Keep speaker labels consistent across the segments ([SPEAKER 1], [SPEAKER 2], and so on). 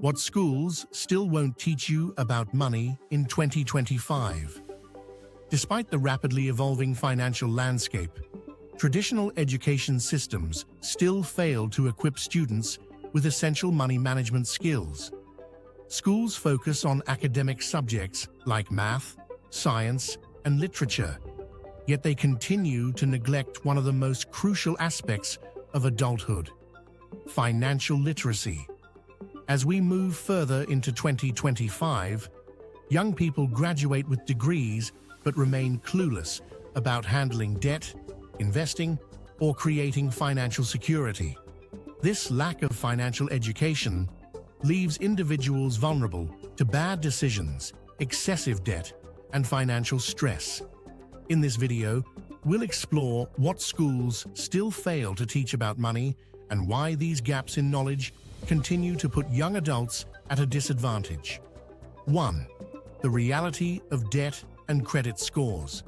[SPEAKER 1] What schools still won't teach you about money in 2025. Despite the rapidly evolving financial landscape, traditional education systems still fail to equip students with essential money management skills. Schools focus on academic subjects like math, science, and literature, yet they continue to neglect one of the most crucial aspects of adulthood: financial literacy. As we move further into 2025, young people graduate with degrees but remain clueless about handling debt, investing, or creating financial security. This lack of financial education leaves individuals vulnerable to bad decisions, excessive debt, and financial stress. In this video, we'll explore what schools still fail to teach about money and why these gaps in knowledge continue to put young adults at a disadvantage. 1. The reality of debt and credit scores.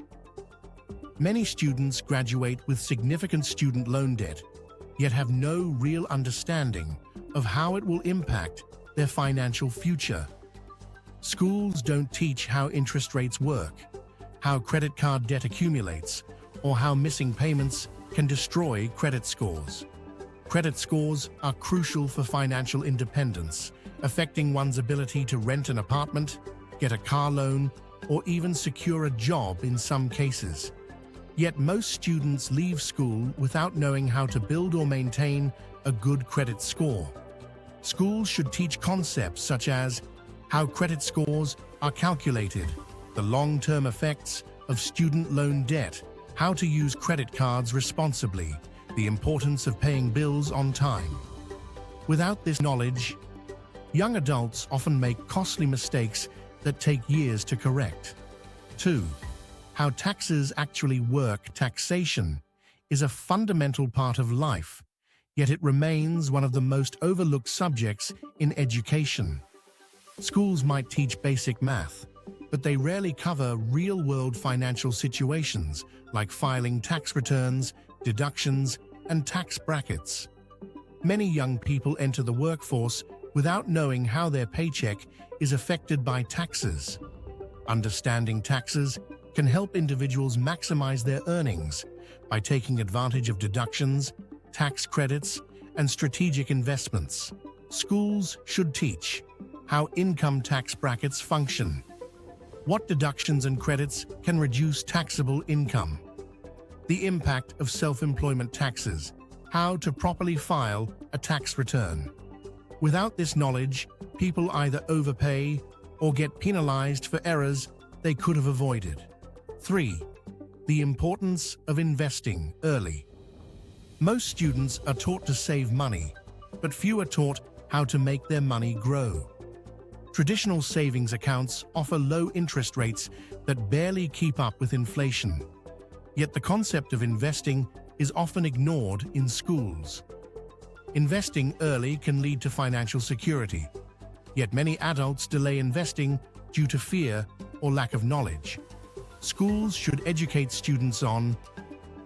[SPEAKER 1] Many students graduate with significant student loan debt, yet have no real understanding of how it will impact their financial future. Schools don't teach how interest rates work, how credit card debt accumulates, or how missing payments can destroy credit scores. Credit scores are crucial for financial independence, affecting one's ability to rent an apartment, get a car loan, or even secure a job in some cases. Yet most students leave school without knowing how to build or maintain a good credit score. Schools should teach concepts such as how credit scores are calculated, the long-term effects of student loan debt, how to use credit cards responsibly, the importance of paying bills on time. Without this knowledge, young adults often make costly mistakes that take years to correct. 2. How taxes actually work. Taxation is a fundamental part of life, yet it remains one of the most overlooked subjects in education. Schools might teach basic math, but they rarely cover real-world financial situations like filing tax returns, deductions, and tax brackets. Many young people enter the workforce without knowing how their paycheck is affected by taxes. Understanding taxes can help individuals maximize their earnings by taking advantage of deductions, tax credits, and strategic investments. Schools should teach how income tax brackets function, what deductions and credits can reduce taxable income, the impact of self-employment taxes, how to properly file a tax return. Without this knowledge, people either overpay or get penalized for errors they could have avoided. 3. The importance of investing early. Most students are taught to save money, but few are taught how to make their money grow. Traditional savings accounts offer low interest rates that barely keep up with inflation. Yet the concept of investing is often ignored in schools. Investing early can lead to financial security, yet many adults delay investing due to fear or lack of knowledge. Schools should educate students on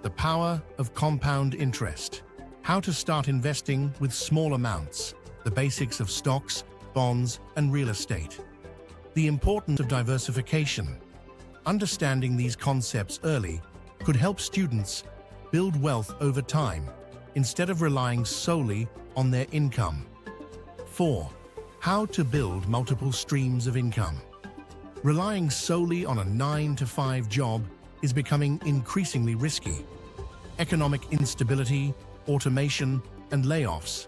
[SPEAKER 1] the power of compound interest, how to start investing with small amounts, the basics of stocks, bonds, and real estate, the importance of diversification. Understanding these concepts early could help students build wealth over time instead of relying solely on their income. 4. How to build multiple streams of income. Relying solely on a 9-to-5 job is becoming increasingly risky. Economic instability, automation, and layoffs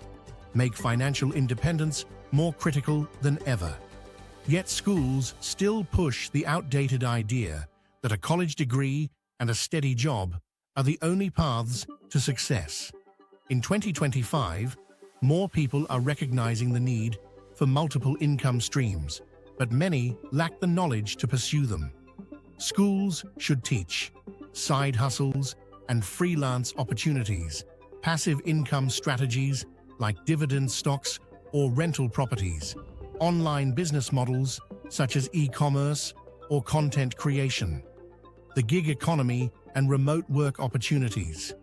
[SPEAKER 1] make financial independence more critical than ever. Yet schools still push the outdated idea that a college degree and a steady job are the only paths to success. In 2025, more people are recognizing the need for multiple income streams, but many lack the knowledge to pursue them. Schools should teach side hustles and freelance opportunities, passive income strategies like dividend stocks or rental properties, online business models such as e-commerce or content creation, the gig economy and remote work opportunities.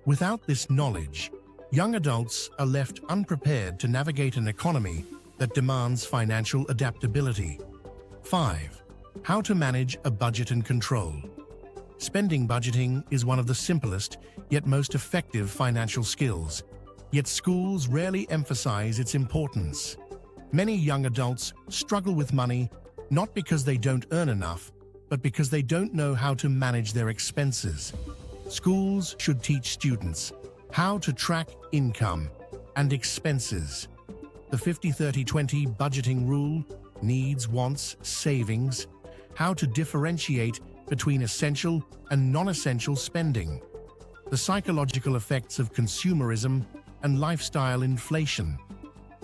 [SPEAKER 1] Without this knowledge, young adults are left unprepared to navigate an economy that demands financial adaptability. 5. How to manage a budget and control. Spending budgeting is one of the simplest yet most effective financial skills, yet schools rarely emphasize its importance. Many young adults struggle with money not because they don't earn enough, but because they don't know how to manage their expenses. Schools should teach students how to track income and expenses. The 50-30-20 budgeting rule, needs, wants, savings, how to differentiate between essential and non-essential spending, the psychological effects of consumerism and lifestyle inflation.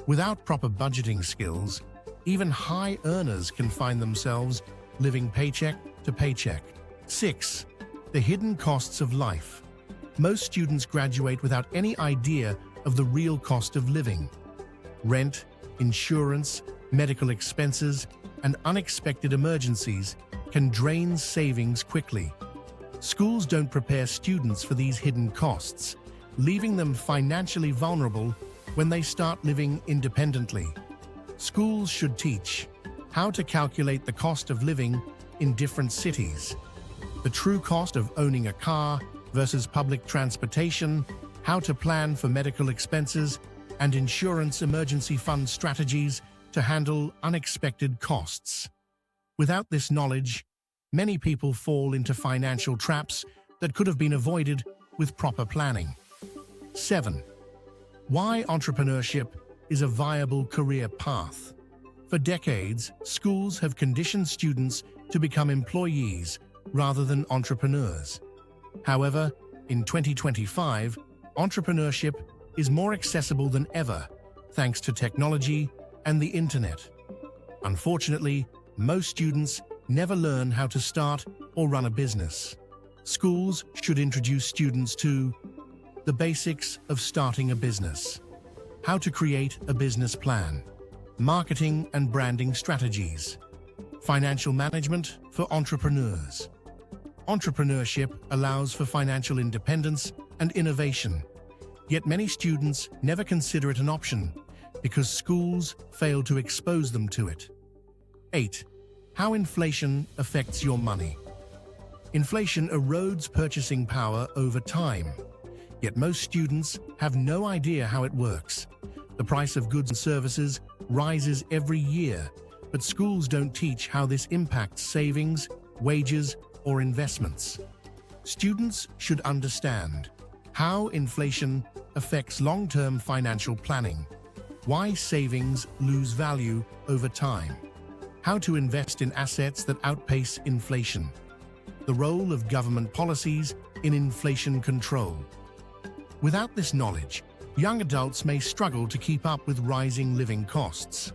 [SPEAKER 1] Without proper budgeting skills, even high earners can find themselves living paycheck to paycheck. 6. The hidden costs of life. Most students graduate without any idea of the real cost of living. Rent, insurance, medical expenses, and unexpected emergencies can drain savings quickly. Schools don't prepare students for these hidden costs, leaving them financially vulnerable when they start living independently. Schools should teach how to calculate the cost of living in different cities, the true cost of owning a car versus public transportation, how to plan for medical expenses, and insurance emergency fund strategies to handle unexpected costs. Without this knowledge, many people fall into financial traps that could have been avoided with proper planning. 7. Why entrepreneurship is a viable career path. For decades, schools have conditioned students to become employees rather than entrepreneurs. However, in 2025, entrepreneurship is more accessible than ever thanks to technology and the internet. Unfortunately, most students never learn how to start or run a business. Schools should introduce students to the basics of starting a business, how to create a business plan, marketing and branding strategies, financial management for entrepreneurs. Entrepreneurship allows for financial independence and innovation, yet many students never consider it an option because schools fail to expose them to it. 8. How inflation affects your money. Inflation erodes purchasing power over time, yet most students have no idea how it works. The price of goods and services rises every year, but schools don't teach how this impacts savings, wages, or investments. Students should understand how inflation affects long-term financial planning, why savings lose value over time, how to invest in assets that outpace inflation, the role of government policies in inflation control. Without this knowledge, young adults may struggle to keep up with rising living costs.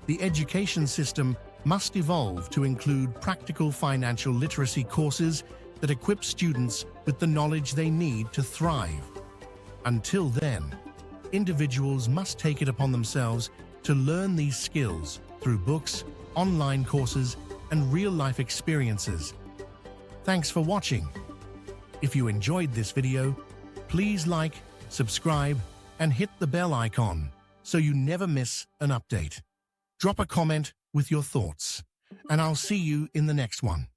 [SPEAKER 1] The education system must evolve to include practical financial literacy courses that equip students with the knowledge they need to thrive. Until then, individuals must take it upon themselves to learn these skills through books, online courses, and real-life experiences. Thanks for watching. If you enjoyed this video, please like, subscribe, and hit the bell icon so you never miss an update. Drop a comment with your thoughts, and I'll see you in the next one.